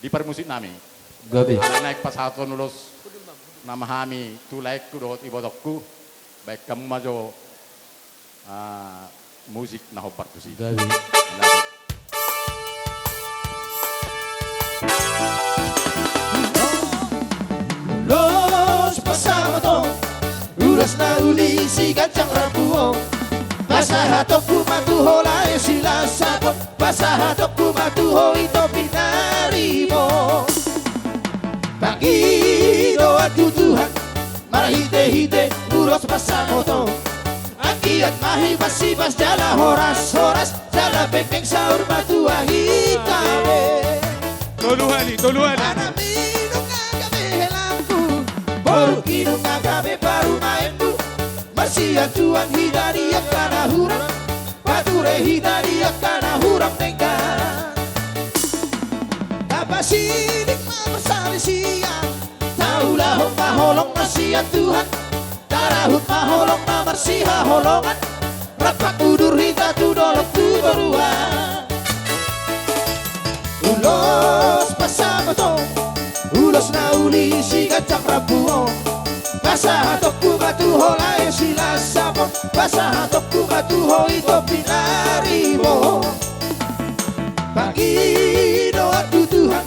di permusik nami. Gabi. Naik pasato nulos nama kami tulai ku dot ibodokku baik kamu majo musik na hobar tu sih. Gabi. Los pasamato uras na uli si gancang rapuo pasahatokku matuhola sila sapo pasahatokku matuho ito pinarimo pagi doa Tuhan marahite-hite uros pasamoto akiat mahi masibas jala horas-horas jala pekeng saur matua hitabe Toluhani. anamino kagabe helamku baru kinu kagabe baru maendu Marsia Tuhan hidari akana huram Pature hidari akana huram nengka Tapasidik mamasari siang Taulah hong maholong Marsia Tuhan Tarahut maholong na Marsia holongan Rapak udur hita tudolok tudoruan Ulos pasabato Ulos na uli si gacang rabuo Pasahatokku matuho lae sila sapo Pasahatokku matuho ito pinarimo Pagi doa Tuhan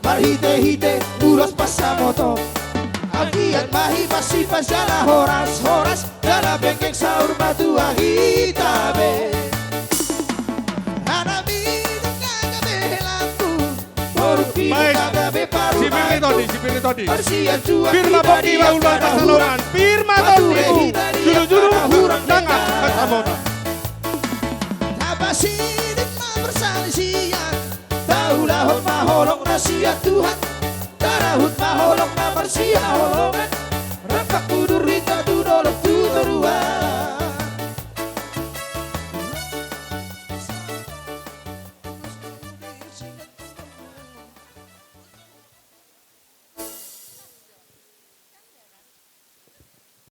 Marhite-hite ulos pasamoto Agian mahi masifas jala horas-horas Jala bengkeng saur matua hitabe Hanamino kagabe helamku Porukino Baik. kagabe paru Si Pirni Todi. Marsia Tuhan Firma Bokti hidari Laula akana Kasaloran. Firma Todi. Juru-juru sangat kasamona. Tapasidik mabersali siang Taulah hot maholong rahasia Tuhan Tarahut maholong na Marsia holong